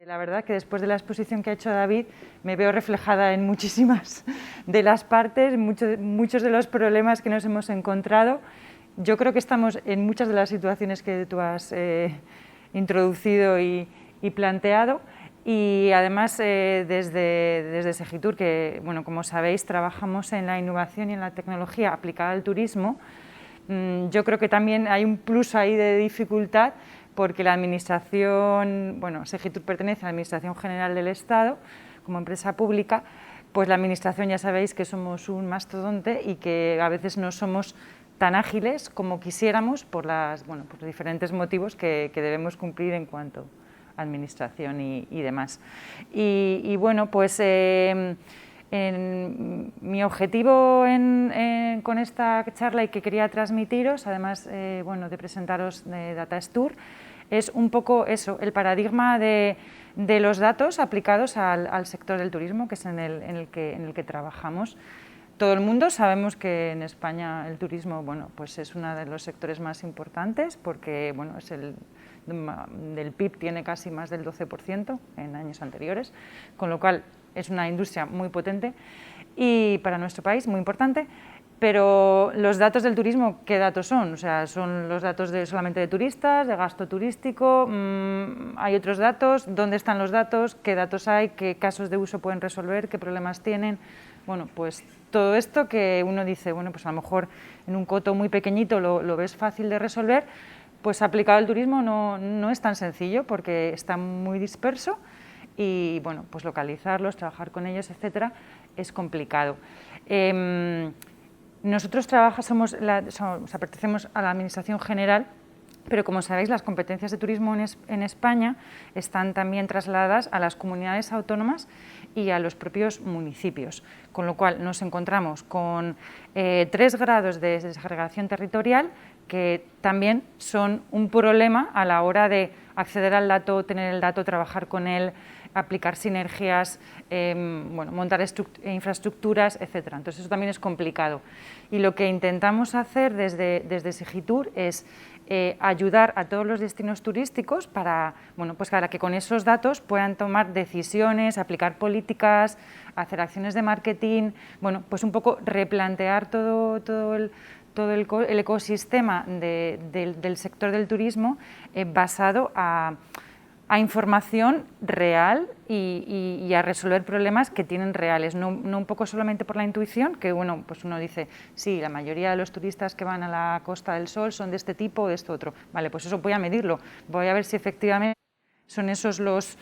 La verdad que después de la exposición que ha hecho David me veo reflejada en muchísimas de las partes, muchos de los problemas que nos hemos encontrado. Yo creo que estamos en muchas de las situaciones que tú has introducido y planteado, y además desde Segitur, que bueno, como sabéis, trabajamos en la innovación y en la tecnología aplicada al turismo. Yo creo que también hay un plus ahí de dificultad, porque la administración, bueno, Segitur pertenece a la Administración General del Estado como empresa pública, pues la administración ya sabéis que somos un mastodonte y que a veces no somos tan ágiles como quisiéramos por los diferentes motivos que debemos cumplir en cuanto a administración y demás. Y bueno, pues mi objetivo con esta charla y que quería transmitiros, además bueno, de presentaros DataStur, es un poco eso, el paradigma de los datos aplicados al sector del turismo, que es en el que trabajamos. Todo el mundo sabemos que en España el turismo, bueno, pues es uno de los sectores más importantes, porque bueno, del PIB tiene casi más del 12% en años anteriores, con lo cual es una industria muy potente y para nuestro país muy importante. Pero los datos del turismo, ¿qué datos son? O sea, ¿son los datos solamente de turistas, de gasto turístico? ¿Hay otros datos? ¿Dónde están los datos? ¿Qué datos hay? ¿Qué casos de uso pueden resolver? ¿Qué problemas tienen? Bueno, pues todo esto que uno dice, bueno, pues a lo mejor en un coto muy pequeñito lo ves fácil de resolver, pues aplicado al turismo no es tan sencillo, porque está muy disperso y bueno, pues localizarlos, trabajar con ellos, etcétera, es complicado. Nosotros pertenecemos a la Administración General, pero como sabéis, las competencias de turismo en España están también trasladadas a las comunidades autónomas y a los propios municipios, con lo cual nos encontramos con 3 grados de desagregación territorial, que también son un problema a la hora de acceder al dato, tener el dato, trabajar con él, aplicar sinergias, bueno, montar infraestructuras, etc. Entonces eso también es complicado. Y lo que intentamos hacer desde Segitur es ayudar a todos los destinos turísticos para, bueno, pues para que con esos datos puedan tomar decisiones, aplicar políticas, hacer acciones de marketing, bueno, pues un poco replantear todo el ecosistema del sector del turismo basado a información real y a resolver problemas que tienen reales, no un poco solamente por la intuición, que bueno, pues uno dice, sí, la mayoría de los turistas que van a la Costa del Sol son de este tipo o de esto otro. Vale, pues eso voy a medirlo, voy a ver si efectivamente son esos los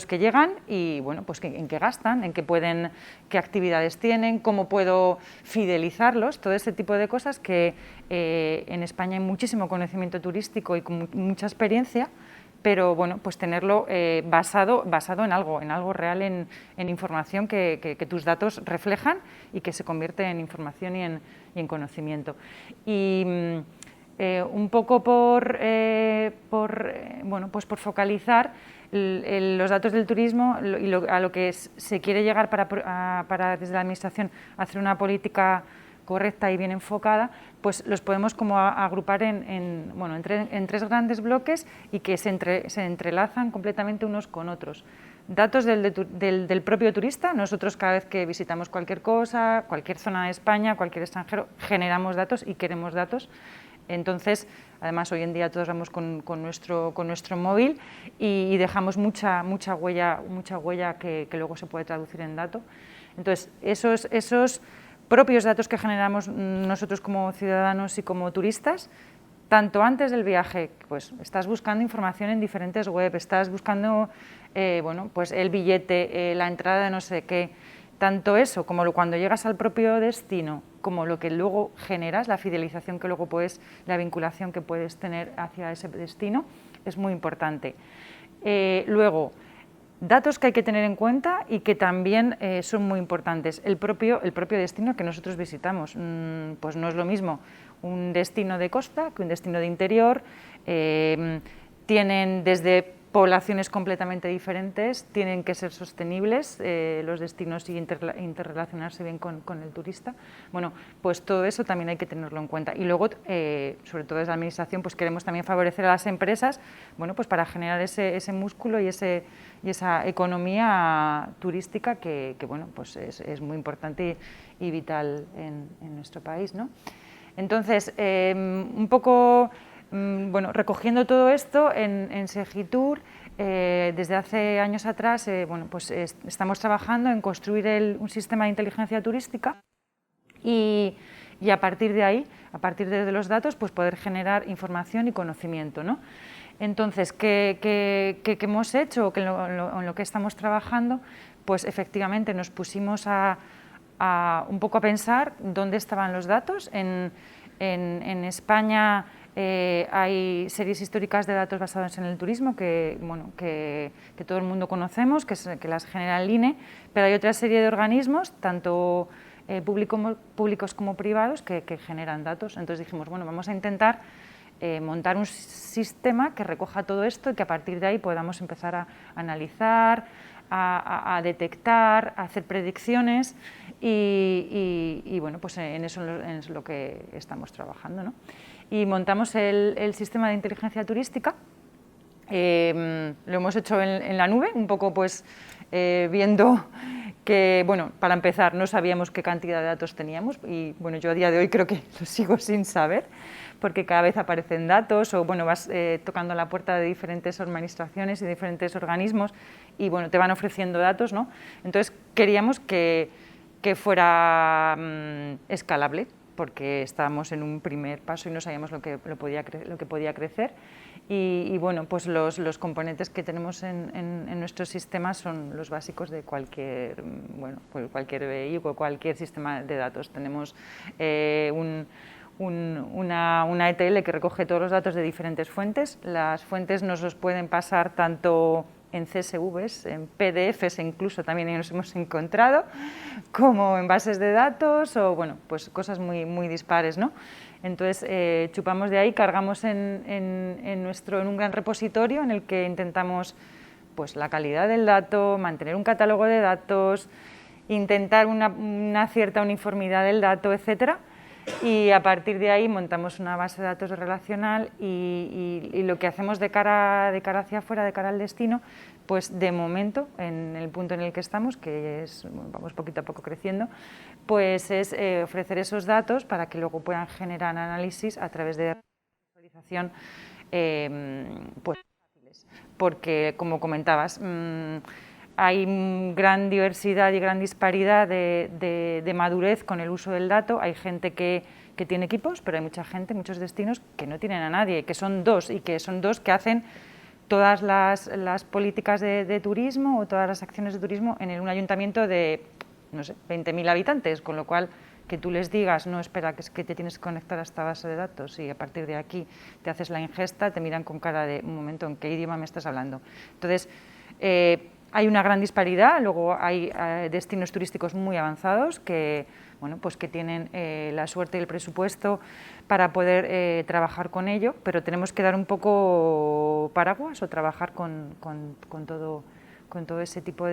que llegan y bueno, pues en qué gastan, qué actividades tienen, cómo puedo fidelizarlos, todo ese tipo de cosas que en España hay muchísimo conocimiento turístico y con mucha experiencia, pero bueno, pues tenerlo basado en algo real, en información que tus datos reflejan y que se convierte en información y en conocimiento. Y un poco por focalizar los datos del turismo y a lo que se quiere llegar para desde la Administración hacer una política correcta y bien enfocada, pues los podemos como agrupar en 3 grandes bloques y que se entrelazan completamente unos con otros. Datos del propio turista. Nosotros cada vez que visitamos cualquier cosa, cualquier zona de España, cualquier extranjero, generamos datos y queremos datos. Entonces, además hoy en día todos vamos con nuestro móvil y dejamos mucha huella que luego se puede traducir en dato. Entonces, esos propios datos que generamos nosotros como ciudadanos y como turistas, tanto antes del viaje, pues estás buscando información en diferentes webs, estás buscando bueno, pues el billete, la entrada de no sé qué, tanto eso como cuando llegas al propio destino, como lo que luego generas, la fidelización que luego la vinculación que puedes tener hacia ese destino, es muy importante. Luego, datos que hay que tener en cuenta y que también son muy importantes. El propio destino que nosotros visitamos, pues no es lo mismo un destino de costa que un destino de interior. Tienen desde poblaciones completamente diferentes, tienen que ser sostenibles los destinos y interrelacionarse bien con el turista. Bueno, pues todo eso también hay que tenerlo en cuenta. Y luego, sobre todo desde la Administración, pues queremos también favorecer a las empresas, bueno, pues para generar ese músculo y esa economía turística que bueno, pues es muy importante y vital en nuestro país, ¿no? Entonces, un poco, bueno, recogiendo todo esto en Segitur, desde hace años atrás, bueno, pues estamos trabajando en construir un sistema de inteligencia turística y a partir de ahí, a partir de los datos, pues poder generar información y conocimiento, ¿no? Entonces, ¿qué hemos hecho? En lo que estamos trabajando, pues efectivamente nos pusimos un poco a pensar dónde estaban los datos. En España hay series históricas de datos basados en el turismo que todo el mundo conocemos, que las genera el INE, pero hay otra serie de organismos, tanto públicos como privados, que generan datos. Entonces dijimos, bueno, vamos a intentar montar un sistema que recoja todo esto y que a partir de ahí podamos empezar a analizar, a detectar, a hacer predicciones y bueno, pues en eso es lo que estamos trabajando, ¿no? Y montamos el sistema de inteligencia turística. Lo hemos hecho en la nube, un poco pues viendo que, bueno, para empezar no sabíamos qué cantidad de datos teníamos y bueno, yo a día de hoy creo que lo sigo sin saber, porque cada vez aparecen datos o bueno, vas tocando la puerta de diferentes administraciones y diferentes organismos y bueno, te van ofreciendo datos, ¿no? Entonces queríamos que fuera escalable, porque estábamos en un primer paso y no sabíamos lo que podía crecer. Y bueno, pues los componentes que tenemos en nuestro sistema son los básicos de cualquier vehículo, cualquier sistema de datos. Tenemos una ETL que recoge todos los datos de diferentes fuentes. Las fuentes nos los pueden pasar tanto en CSVs, en PDFs incluso también nos hemos encontrado, como en bases de datos o bueno, pues cosas muy dispares, ¿no? Entonces chupamos de ahí, cargamos en un gran repositorio en el que intentamos pues la calidad del dato, mantener un catálogo de datos, intentar una cierta uniformidad del dato, etcétera. Y a partir de ahí montamos una base de datos relacional y lo que hacemos de cara hacia afuera, de cara al destino, pues de momento, en el punto en el que estamos, que es, bueno, vamos poquito a poco creciendo, pues es ofrecer esos datos para que luego puedan generar análisis a través de visualización pues fáciles. Porque, como comentabas, hay gran diversidad y gran disparidad de madurez con el uso del dato. Hay gente que tiene equipos, pero hay mucha gente, muchos destinos que no tienen a nadie, que son dos que hacen todas las políticas de turismo o todas las acciones de turismo en un ayuntamiento de, no sé, 20.000 habitantes, con lo cual que tú les digas, no, espera, que es que te tienes que conectar a esta base de datos y a partir de aquí te haces la ingesta, te miran con cara de, un momento, ¿en qué idioma me estás hablando? Entonces, hay una gran disparidad, luego hay destinos turísticos muy avanzados que, bueno, pues que tienen la suerte y el presupuesto para poder trabajar con ello, pero tenemos que dar un poco paraguas o trabajar con todo ese tipo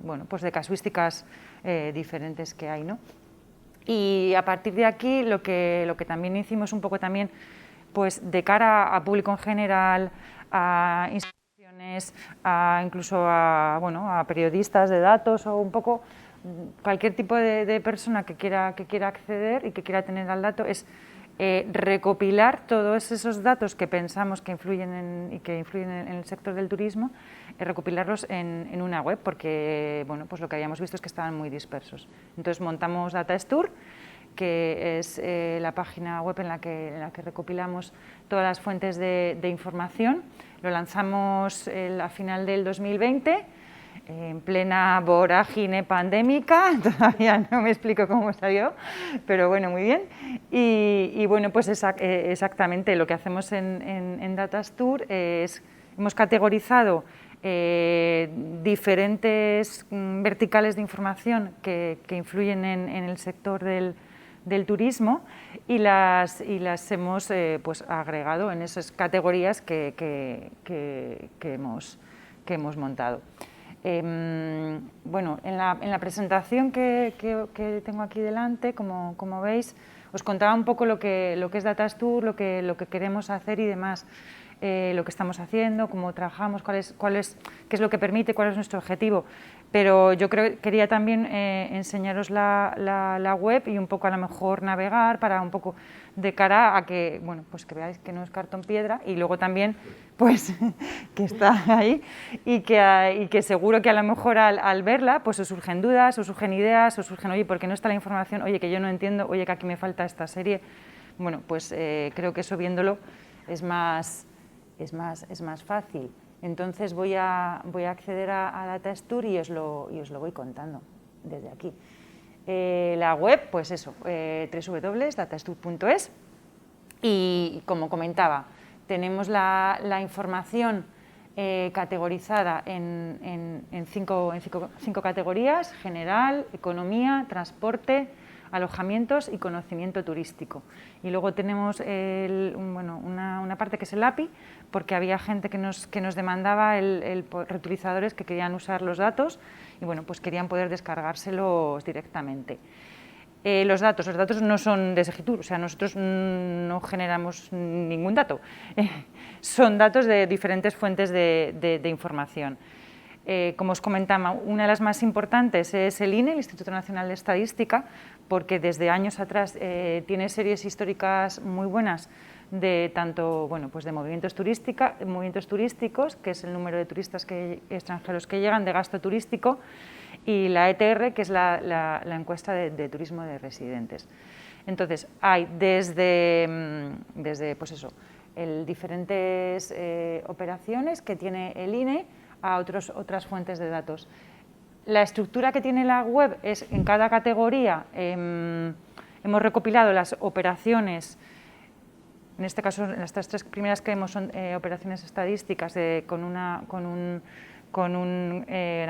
bueno, pues de casuísticas diferentes que hay, ¿no? Y a partir de aquí lo que también hicimos un poco también, pues de cara a público en general, a instituciones, incluso a periodistas de datos o un poco cualquier tipo de persona que quiera acceder y que quiera tener al dato, es recopilar todos esos datos que pensamos que influyen en el sector del turismo, recopilarlos en una web, porque bueno, pues lo que habíamos visto es que estaban muy dispersos. Entonces montamos DataStur, que es la página web en la que recopilamos todas las fuentes de información. Lo lanzamos a final del 2020, en plena vorágine pandémica, todavía no me explico cómo salió, pero bueno, muy bien. Y bueno, pues exactamente lo que hacemos en DataStur es, hemos categorizado diferentes verticales de información que influyen en el sector del turismo y las hemos pues agregado en esas categorías que hemos montado. Bueno, en la presentación que tengo aquí delante, como veis, os contaba un poco lo que es Datastur, lo que queremos hacer y demás, lo que estamos haciendo, cómo trabajamos, qué es lo que permite, cuál es nuestro objetivo. Pero yo quería también enseñaros la web y un poco a lo mejor navegar para un poco de cara a que, bueno, pues que veáis que no es cartón piedra y luego también pues que está ahí y que seguro que a lo mejor al verla pues os surgen dudas, os surgen ideas, os surgen, oye, ¿por qué no está la información? Oye, que yo no entiendo, oye, que aquí me falta esta serie. Bueno, pues creo que eso viéndolo es más fácil. Entonces voy a acceder a Datastur y os lo voy contando desde aquí. La web, pues eso, www.datastur.es y como comentaba, tenemos la información categorizada en cinco categorías: general, economía, transporte, alojamientos y conocimiento turístico. Y luego tenemos una parte que es el API, porque había gente que nos demandaba reutilizadores que querían usar los datos y bueno, pues querían poder descargárselos directamente. Los datos no son de Segitur, o sea, nosotros no generamos ningún dato, son datos de diferentes fuentes de información. Como os comentaba, una de las más importantes es el INE, el Instituto Nacional de Estadística, porque desde años atrás tiene series históricas muy buenas de tanto, bueno, pues de movimientos turísticos, que es el número de turistas extranjeros que llegan, de gasto turístico, y la ETR, que es la encuesta de turismo de residentes. Entonces, hay desde pues eso, diferentes operaciones que tiene el INE a otras fuentes de datos. La estructura que tiene la web es, en cada categoría hemos recopilado las operaciones. En este caso, estas tres primeras que vemos son operaciones estadísticas con una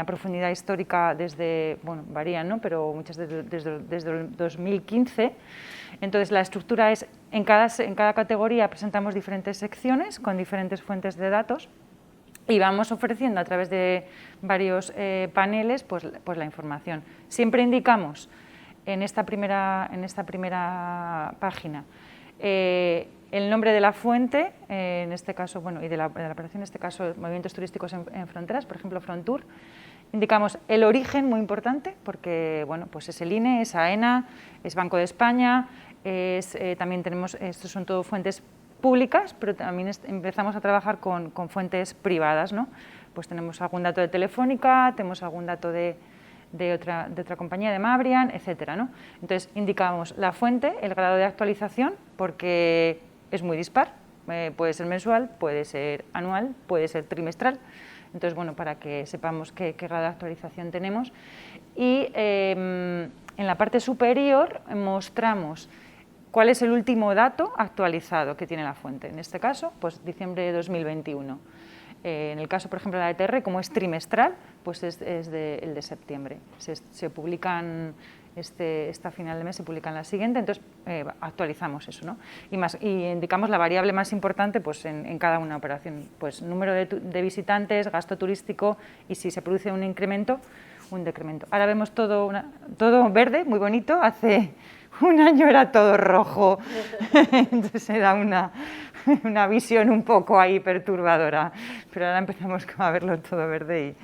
profundidad histórica desde, bueno, varían, ¿no?, pero muchas desde el 2015. Entonces, la estructura es, en cada categoría presentamos diferentes secciones con diferentes fuentes de datos y vamos ofreciendo a través de varios paneles pues la información. Siempre indicamos en esta primera página el nombre de la fuente, en este caso, bueno, y de la operación, en este caso, movimientos turísticos en fronteras, por ejemplo, Frontur. Indicamos el origen, muy importante, porque, bueno, pues es el INE, es AENA, es Banco de España, también tenemos, estos son todo fuentes públicas, pero también empezamos a trabajar con fuentes privadas, ¿no? Pues tenemos algún dato de Telefónica, tenemos algún dato de otra compañía, de Mabrian, etcétera, ¿no? Entonces, indicamos la fuente, el grado de actualización, porque es muy dispar, puede ser mensual, puede ser anual, puede ser trimestral. Entonces, bueno, para que sepamos qué grado de actualización tenemos. Y en la parte superior mostramos cuál es el último dato actualizado que tiene la fuente. En este caso, pues diciembre de 2021. En el caso, por ejemplo, de la ETR, como es trimestral, pues es el de septiembre. Se publican, esta final de mes se publica en la siguiente, entonces actualizamos eso, ¿no? Y indicamos la variable más importante pues, en cada una operación, pues número de visitantes, gasto turístico y si se produce un incremento, un decremento. Ahora vemos todo verde, muy bonito, hace un año era todo rojo, entonces era una visión un poco ahí perturbadora, pero ahora empezamos a verlo todo verde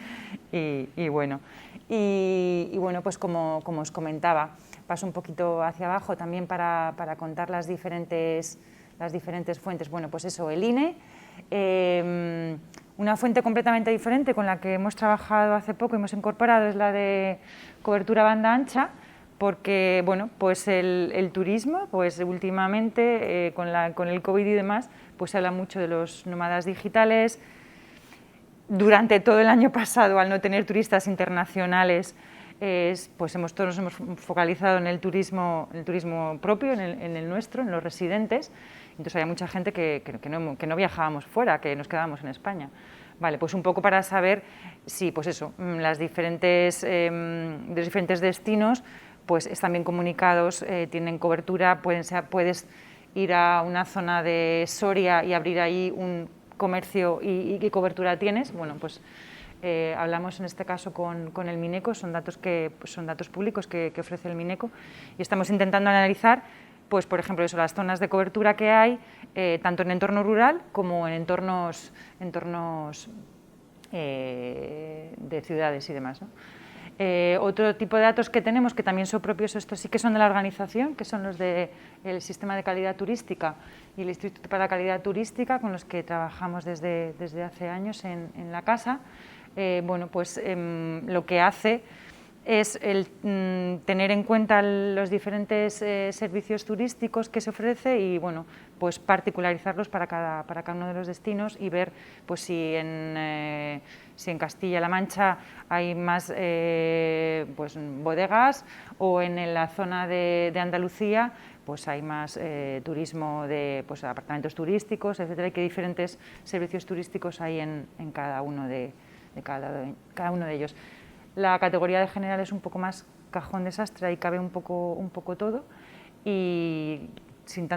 y bueno. Y bueno, pues como os comentaba, paso un poquito hacia abajo también para contar las diferentes fuentes. Bueno, pues eso, el INE, una fuente completamente diferente con la que hemos trabajado hace poco y hemos incorporado es la de cobertura banda ancha, porque bueno, pues el turismo, pues últimamente con el COVID y demás, pues se habla mucho de los nómadas digitales. Durante todo el año pasado, al no tener turistas internacionales, pues todos nos hemos focalizado en el turismo propio, en el nuestro, en los residentes. Entonces había mucha gente que no viajábamos fuera, que nos quedábamos en España. Vale, pues un poco para saber si, pues eso, los diferentes destinos, pues están bien comunicados, tienen cobertura, puedes ir a una zona de Soria y abrir ahí un comercio y qué cobertura tienes. Bueno, pues hablamos en este caso con el Mineco, son datos públicos que ofrece el Mineco, y estamos intentando analizar, pues por ejemplo eso, las zonas de cobertura que hay, tanto en entorno rural como en entornos de ciudades y demás, ¿no? Otro tipo de datos que tenemos, que también son propios, estos sí que son de la organización, que son los del Sistema de Calidad Turística y el Instituto para la Calidad Turística, con los que trabajamos desde hace años en la casa. Bueno, pues lo que hace es tener en cuenta los diferentes servicios turísticos que se ofrece y bueno, pues particularizarlos para cada uno de los destinos y ver pues, si en Castilla-La Mancha hay más pues, bodegas, o en la zona de Andalucía pues hay más turismo de pues, apartamentos turísticos, etcétera, y qué diferentes servicios turísticos hay en cada uno de ellos. La categoría de general es un poco más cajón desastre, ahí cabe un poco todo y sin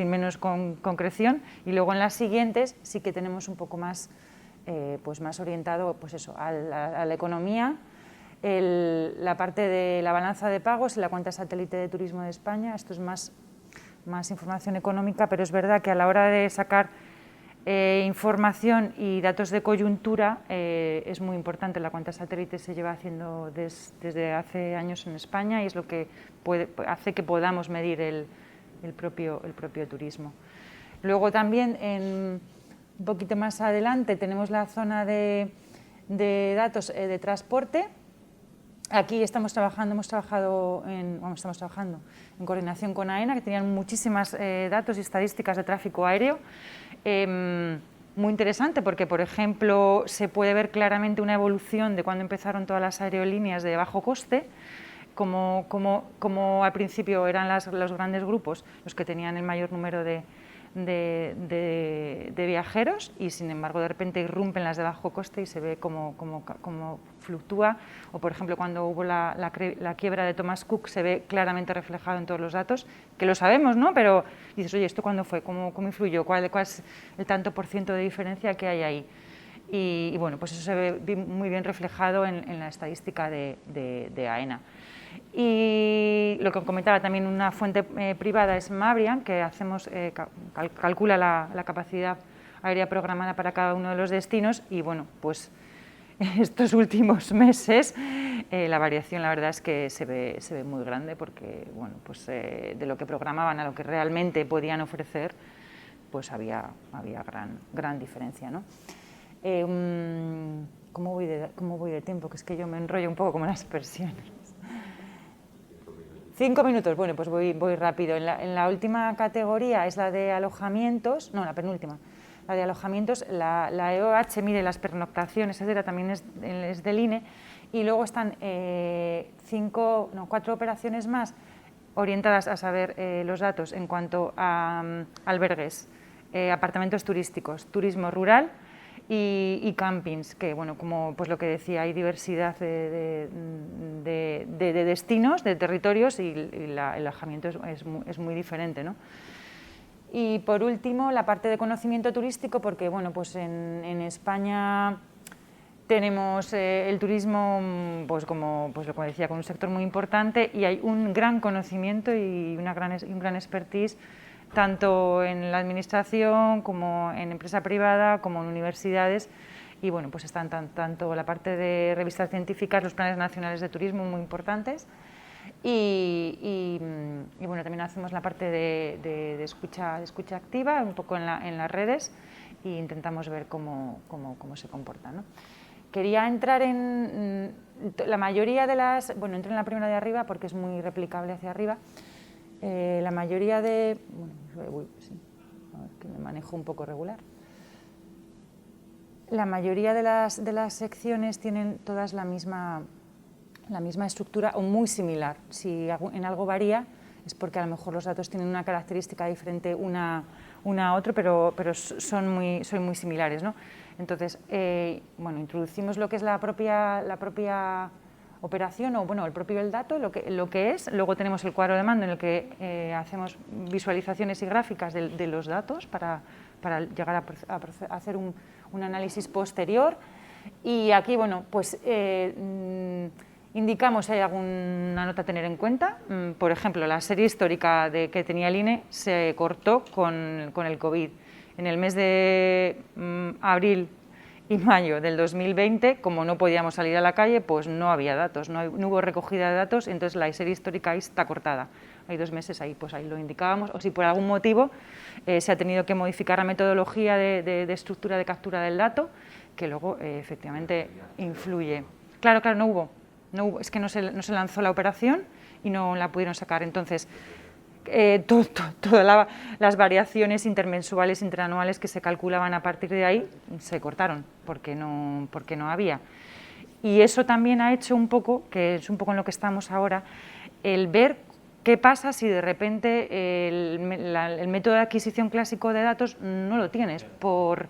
menos concreción, y luego en las siguientes sí que tenemos un poco más, pues más orientado pues eso, a la economía, la parte de la balanza de pagos y la cuenta satélite de turismo de España. Esto es más información económica, pero es verdad que a la hora de sacar información y datos de coyuntura es muy importante. La cuenta satélite se lleva haciendo desde hace años en España y es lo que hace que podamos medir el propio turismo. Luego también, un poquito más adelante, tenemos la zona de datos de transporte. Aquí estamos trabajando en coordinación con AENA, que tenían muchísimas datos y estadísticas de tráfico aéreo. Muy interesante porque, por ejemplo, se puede ver claramente una evolución de cuando empezaron todas las aerolíneas de bajo coste, como al principio eran los grandes grupos los que tenían el mayor número de viajeros, y sin embargo de repente irrumpen las de bajo coste y se ve cómo fluctúa. O por ejemplo cuando hubo la quiebra de Thomas Cook, se ve claramente reflejado en todos los datos, que lo sabemos, ¿no? Pero dices, oye, ¿esto cuándo fue? ¿Cómo influyó? ¿Cuál es el tanto por ciento de diferencia que hay ahí? Y bueno, pues eso se ve muy bien reflejado en la estadística de AENA. Y lo que comentaba también, una fuente privada es Mabrian, que calcula la capacidad aérea programada para cada uno de los destinos, y bueno, pues estos últimos meses la variación, la verdad es que se ve muy grande, porque bueno, pues de lo que programaban a lo que realmente podían ofrecer, pues había gran diferencia, ¿no? ¿Cómo voy de tiempo? Que es que yo me enrollo un poco como las persianas. 5 minutos, bueno, pues voy rápido. En la última categoría es la de alojamientos, no, la penúltima, la de alojamientos. La EOH mide las pernoctaciones, etcétera, también es del INE, y luego están 4 operaciones más orientadas a saber los datos en cuanto a albergues, apartamentos turísticos, turismo rural y campings, que bueno, como pues lo que decía, hay diversidad de destinos, de territorios, y el alojamiento es muy diferente, ¿no? Y por último, la parte de conocimiento turístico, porque bueno, pues en España tenemos el turismo, pues como lo decía, con un sector muy importante, y hay un gran conocimiento y un gran expertise, tanto en la administración como en empresa privada, como en universidades, y bueno, pues están tanto la parte de revistas científicas, los planes nacionales de turismo muy importantes, y bueno, también hacemos la parte de escucha activa, un poco en las redes, e intentamos ver cómo se comporta, ¿no? Quería entrar en la mayoría de las, bueno, entro en la primera de arriba porque es muy replicable hacia arriba. La mayoría de, bueno, sí, a ver, que me manejo un poco regular. La mayoría de las secciones tienen todas la misma estructura o muy similar. Si en algo varía es porque a lo mejor los datos tienen una característica diferente una a otra, pero son muy similares, ¿no? Entonces, bueno, introducimos lo que es la propia operación o bueno, el propio el dato, lo que es. Luego tenemos el cuadro de mando en el que hacemos visualizaciones y gráficas de los datos para llegar a hacer un análisis posterior. Y aquí, bueno, pues indicamos si hay alguna nota a tener en cuenta. Por ejemplo, la serie histórica que tenía el INE se cortó con el COVID. En el mes de abril y mayo del 2020, como no podíamos salir a la calle, pues no había datos, no hubo recogida de datos, entonces la serie histórica ahí está cortada. Hay 2 meses ahí, pues ahí lo indicábamos, o si por algún motivo se ha tenido que modificar la metodología de estructura de captura del dato, que luego efectivamente influye. Claro, no hubo, es que no se lanzó la operación y no la pudieron sacar, entonces todas las variaciones intermensuales, interanuales que se calculaban a partir de ahí se cortaron porque no había. Y eso también ha hecho un poco, que es un poco en lo que estamos ahora, el ver qué pasa si de repente el método de adquisición clásico de datos no lo tienes por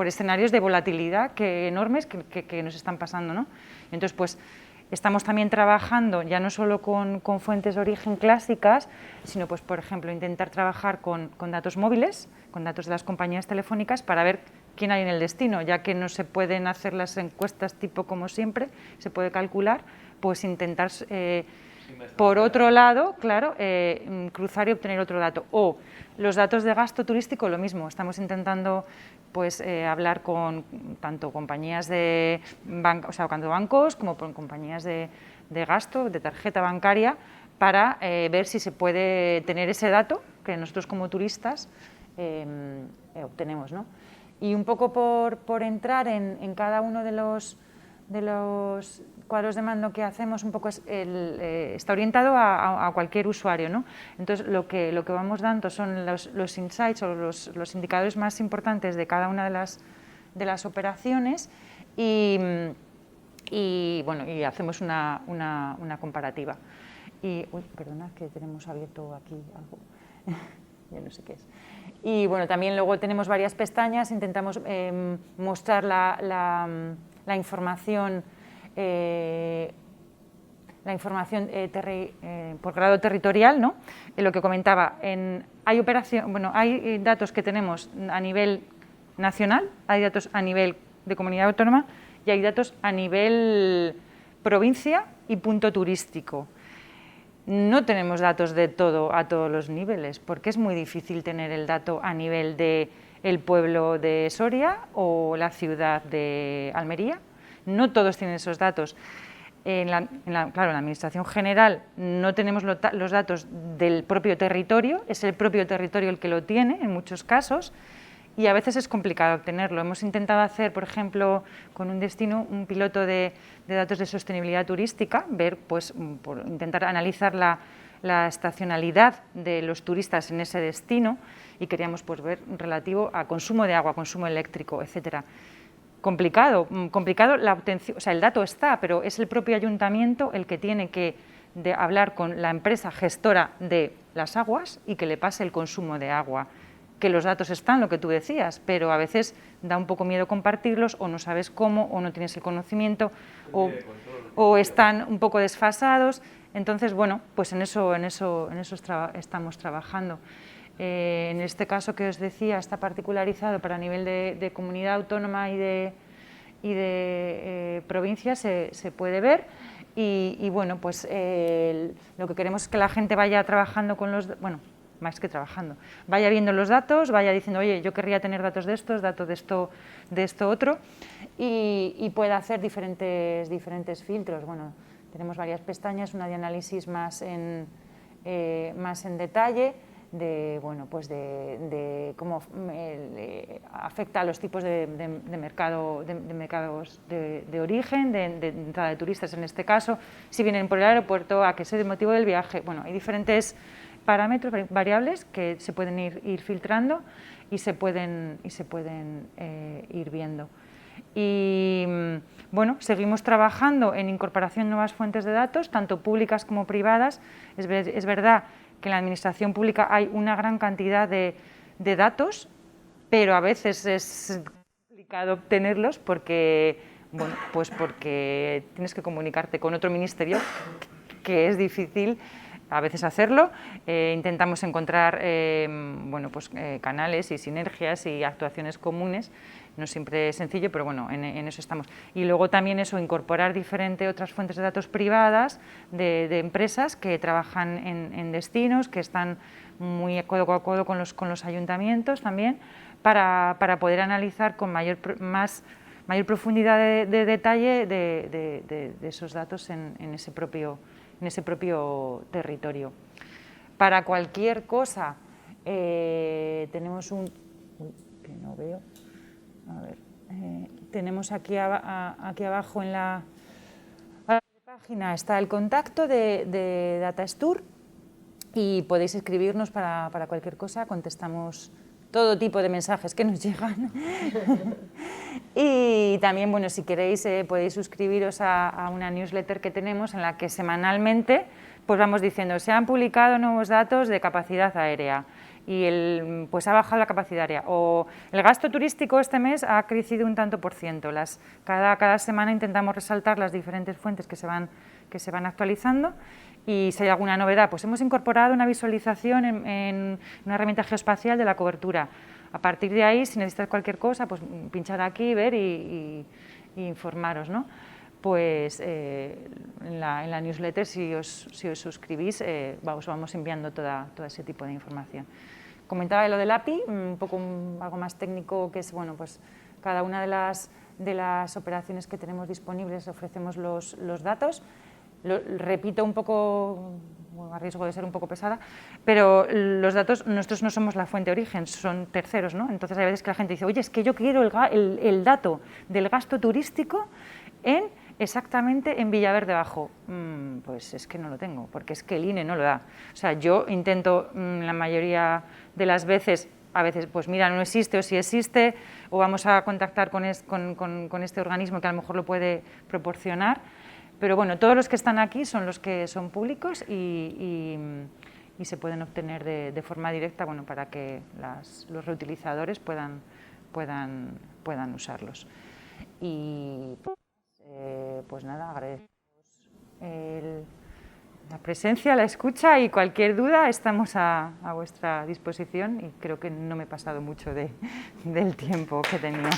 escenarios de volatilidad enormes que nos están pasando, ¿no? Entonces, pues estamos también trabajando ya no solo con fuentes de origen clásicas, sino, pues, por ejemplo, intentar trabajar con datos móviles, con datos de las compañías telefónicas, para ver quién hay en el destino, ya que no se pueden hacer las encuestas tipo como siempre, se puede calcular, pues intentar, por otro lado, claro, cruzar y obtener otro dato. O los datos de gasto turístico, lo mismo, estamos intentando pues hablar con tanto compañías de bancos como con compañías de gasto, de tarjeta bancaria, para ver si se puede tener ese dato que nosotros como turistas obtenemos, ¿no? Y un poco por entrar en cada uno de los cuadros de mando que hacemos, un poco está orientado a cualquier usuario, ¿no? Entonces, lo que vamos dando son los insights o los indicadores más importantes de cada una de las operaciones y hacemos una comparativa. Perdona, que tenemos abierto aquí algo, ya no sé qué es. Y bueno, también luego tenemos varias pestañas, intentamos mostrar la información por grado territorial, ¿no? Lo que comentaba, hay datos que tenemos a nivel nacional, hay datos a nivel de comunidad autónoma y hay datos a nivel provincia y punto turístico. No tenemos datos de todo a todos los niveles, porque es muy difícil tener el dato a nivel del pueblo de Soria o la ciudad de Almería. No todos tienen esos datos. Claro, en la Administración General no tenemos los datos del propio territorio, es el propio territorio el que lo tiene en muchos casos, y a veces es complicado obtenerlo. Hemos intentado hacer, por ejemplo, con un destino, un piloto de datos de sostenibilidad turística, intentar analizar la estacionalidad de los turistas en ese destino, y queríamos ver relativo a consumo de agua, consumo eléctrico, etcétera. Complicado la obtención, o sea, el dato está, pero es el propio ayuntamiento el que tiene que hablar con la empresa gestora de las aguas y que le pase el consumo de agua. Que los datos están, lo que tú decías, pero a veces da un poco miedo compartirlos, o no sabes cómo, o no tienes el conocimiento, o están un poco desfasados. Entonces, bueno, pues en eso estamos trabajando. En este caso que os decía, está particularizado para nivel de comunidad autónoma y de provincia, se puede ver. Y bueno, pues lo que queremos es que la gente vaya trabajando con más que trabajando, vaya viendo los datos, vaya diciendo, oye, yo querría tener datos de estos, datos de esto otro, y pueda hacer diferentes filtros. Bueno, tenemos varias pestañas, una de análisis más en detalle, de cómo afecta a los tipos de mercados de origen, de entrada de turistas en este caso, si vienen por el aeropuerto, a qué es el motivo del viaje. Bueno, hay diferentes parámetros, variables que se pueden ir filtrando y se pueden ir viendo. Y bueno, seguimos trabajando en incorporación de nuevas fuentes de datos, tanto públicas como privadas. Es verdad que en la administración pública hay una gran cantidad de datos, pero a veces es complicado obtenerlos porque Bueno, pues porque tienes que comunicarte con otro ministerio, que es difícil a veces hacerlo. Intentamos encontrar bueno, pues, canales y sinergias y actuaciones comunes. No siempre es sencillo, pero bueno, en eso estamos. Y luego también eso, incorporar diferentes otras fuentes de datos privadas de empresas que trabajan en destinos, que están muy codo a codo con los ayuntamientos también, para poder analizar con mayor profundidad de detalle de esos datos en ese propio territorio. Para cualquier cosa, tenemos que no veo, a ver, tenemos aquí abajo en la página está el contacto de Datastur y podéis escribirnos para cualquier cosa, contestamos todo tipo de mensajes que nos llegan. Y también, bueno, si queréis, podéis suscribiros a una newsletter que tenemos en la que semanalmente pues vamos diciendo, se han publicado nuevos datos de capacidad aérea y pues ha bajado la capacidad aérea, o el gasto turístico este mes ha crecido un tanto por ciento. Cada semana intentamos resaltar las diferentes fuentes que se van actualizando. Y si hay alguna novedad, pues hemos incorporado una visualización en una herramienta geoespacial de la cobertura. A partir de ahí, si necesitáis cualquier cosa, pues pinchar aquí, ver y informaros, ¿no? Pues en la newsletter, si os suscribís, os vamos enviando todo ese tipo de información. Comentaba lo del API, un poco algo más técnico, que es, bueno, pues cada una de las operaciones que tenemos disponibles ofrecemos los datos. Repito un poco, a riesgo de ser un poco pesada, pero los datos, nosotros no somos la fuente de origen, son terceros, ¿no? Entonces hay veces que la gente dice, oye, es que yo quiero el dato del gasto turístico exactamente en Villaverde Bajo. Pues es que no lo tengo, porque es que el INE no lo da. O sea, yo intento la mayoría de las veces, a veces, pues mira, no existe, o si existe, o vamos a contactar con este organismo que a lo mejor lo puede proporcionar. Pero bueno, todos los que están aquí son los que son públicos y se pueden obtener de forma directa, bueno, para que los reutilizadores puedan usarlos. Y pues nada, agradecemos la presencia, la escucha, y cualquier duda estamos a vuestra disposición, y creo que no me he pasado mucho del tiempo que tenía.